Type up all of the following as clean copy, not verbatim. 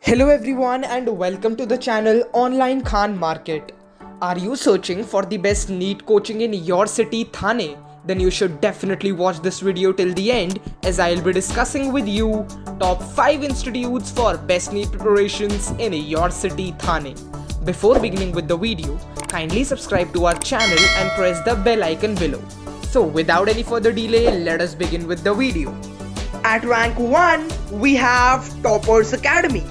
Hello everyone and welcome to the channel Online Khan Market. Are you searching for the best NEET coaching in your city, Thane? Then you should definitely watch this video till the end as I'll be discussing with you top 5 institutes for best NEET preparations in your city, Thane. Before beginning with the video, kindly subscribe to our channel and press the bell icon below. So without any further delay, let us begin with the video. At rank 1, we have Toppers Academy.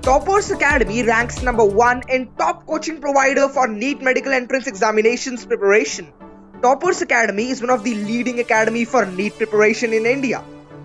Toppers Academy ranks number 1 in top coaching provider for NEET medical entrance examinations preparation. Toppers Academy is one of the leading academy for NEET preparation in India.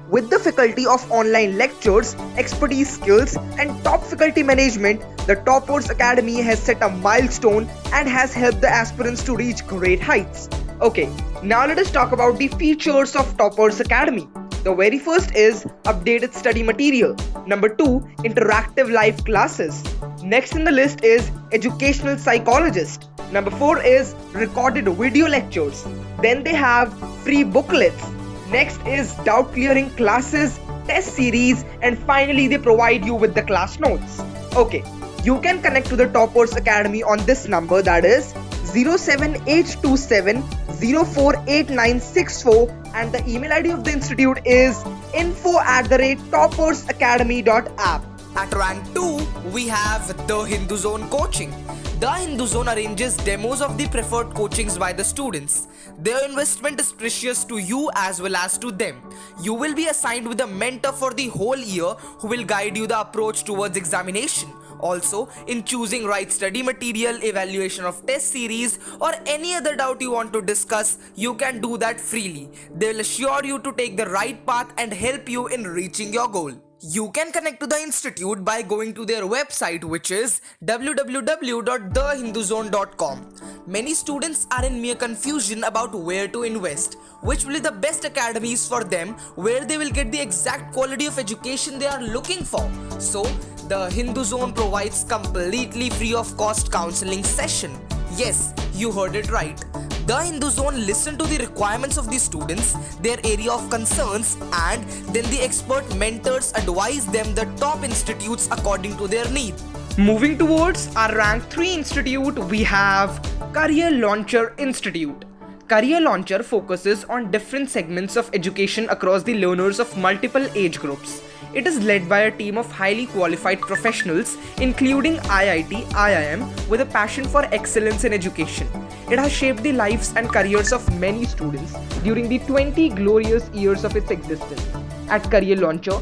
With the faculty of online lectures, expertise skills and top faculty management, the Toppers Academy has set a milestone and has helped the aspirants to reach great heights. Okay, now let us talk about the features of Toppers Academy. The very first is updated study material. Number 2, interactive live classes. Next in the list is educational psychologist. Number 4 is recorded video lectures. Then they have free booklets. Next is doubt clearing classes, test series, and finally they provide you with the class notes. Okay, you can connect to the Toppers Academy on this number, that is 07827 048964, and the email ID of the institute is info@toppersacademy.app. At rank 2, we have the Hindu Zone Coaching. The Hindu Zone arranges demos of the preferred coachings by the students. Their investment is precious to you as well as to them. You will be assigned with a mentor for the whole year who will guide you the approach towards examination. Also, in choosing right study material, evaluation of test series, or any other doubt you want to discuss, you can do that freely. They will assure you to take the right path and help you in reaching your goal. You can connect to the institute by going to their website, which is www.thehinduzone.com. Many students are in mere confusion about where to invest, which will be the best academies for them, where they will get the exact quality of education they are looking for. So, the Hindu Zone provides completely free of cost counseling session. Yes, you heard it right. The Hindu Zone listen to the requirements of the students, their area of concerns, and then the expert mentors advise them the top institutes according to their need. Moving towards our rank 3 institute, we have Career Launcher Institute. Career Launcher focuses on different segments of education across the learners of multiple age groups. It is led by a team of highly qualified professionals, including IIT, IIM, with a passion for excellence in education. It has shaped the lives and careers of many students during the 20 glorious years of its existence. At Career Launcher,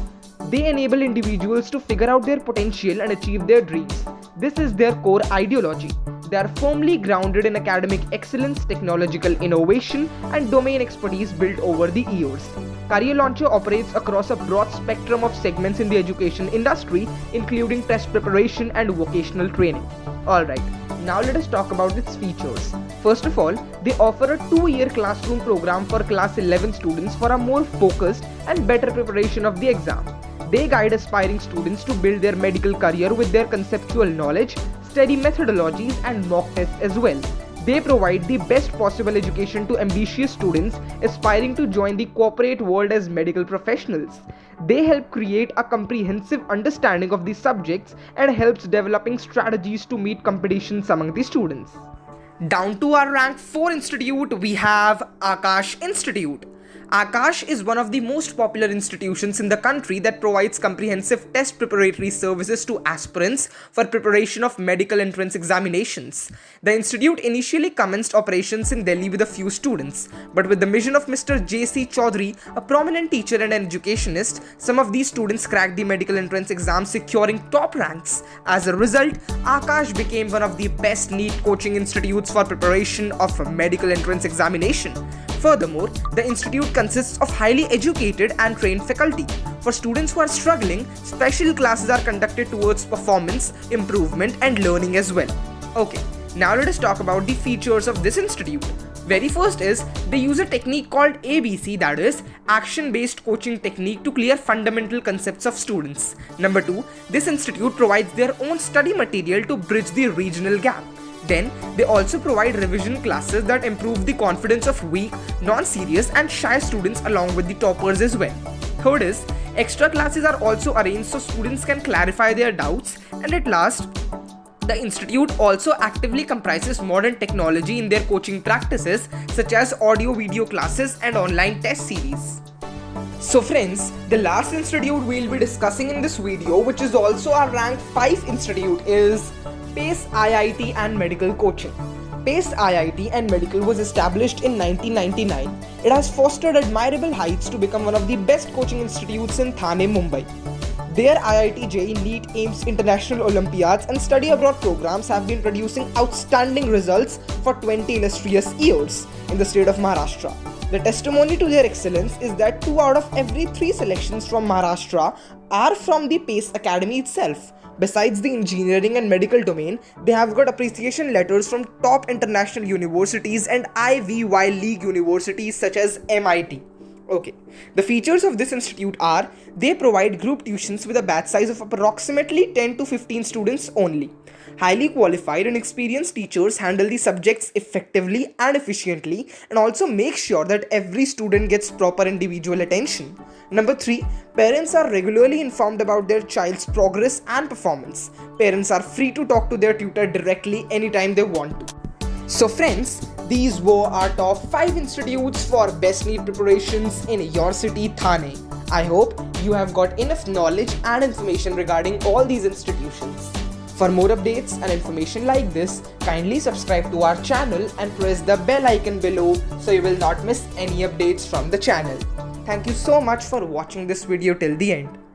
they enable individuals to figure out their potential and achieve their dreams. This is their core ideology. They are firmly grounded in academic excellence, technological innovation, and domain expertise built over the years. Career Launcher operates across a broad spectrum of segments in the education industry, including test preparation and vocational training. Alright, now let us talk about its features. First of all, they offer a 2-year classroom program for class 11 students for a more focused and better preparation of the exam. They guide aspiring students to build their medical career with their conceptual knowledge, study methodologies, and mock tests as well. They provide the best possible education to ambitious students aspiring to join the corporate world as medical professionals. They help create a comprehensive understanding of the subjects and helps developing strategies to meet competitions among the students. Down to our rank 4 institute, we have Aakash Institute. Aakash is one of the most popular institutions in the country that provides comprehensive test preparatory services to aspirants for preparation of medical entrance examinations. The institute initially commenced operations in Delhi with a few students, but with the mission of Mr. J.C. Chaudhary, a prominent teacher and an educationist, some of these students cracked the medical entrance exam, securing top ranks. As a result, Aakash became one of the best NEET coaching institutes for preparation of a medical entrance examination. Furthermore, the institute consists of highly educated and trained faculty. For students who are struggling, special classes are conducted towards performance, improvement, and learning as well. Okay, now let us talk about the features of this institute. Very first is, they use a technique called ABC, that is, action-based coaching technique to clear fundamental concepts of students. Number 2, this institute provides their own study material to bridge the regional gap. Then, they also provide revision classes that improve the confidence of weak, non-serious and shy students along with the toppers as well. Third is, extra classes are also arranged so students can clarify their doubts. And at last, the institute also actively comprises modern technology in their coaching practices, such as audio-video classes and online test series. So friends, the last institute we'll be discussing in this video, which is also our rank 5 institute, is PACE IIT and Medical Coaching. PACE IIT and Medical was established in 1999. It has fostered admirable heights to become one of the best coaching institutes in Thane, Mumbai. Their IIT JEE NEET AIMS International Olympiads and study abroad programs have been producing outstanding results for 20 illustrious years in the state of Maharashtra. The testimony to their excellence is that 2 out of every 3 selections from Maharashtra are from the PACE Academy itself. Besides the engineering and medical domain, they have got appreciation letters from top international universities and Ivy League universities such as MIT. Okay, the features of this institute are, they provide group tuitions with a batch size of approximately 10 to 15 students only. Highly qualified and experienced teachers handle the subjects effectively and efficiently and also make sure that every student gets proper individual attention. Number 3, parents are regularly informed about their child's progress and performance. Parents are free to talk to their tutor directly anytime they want to. So friends, these were our top 5 institutes for best NEET preparations in your city, Thane. I hope you have got enough knowledge and information regarding all these institutions. For more updates and information like this, kindly subscribe to our channel and press the bell icon below so you will not miss any updates from the channel. Thank you so much for watching this video till the end.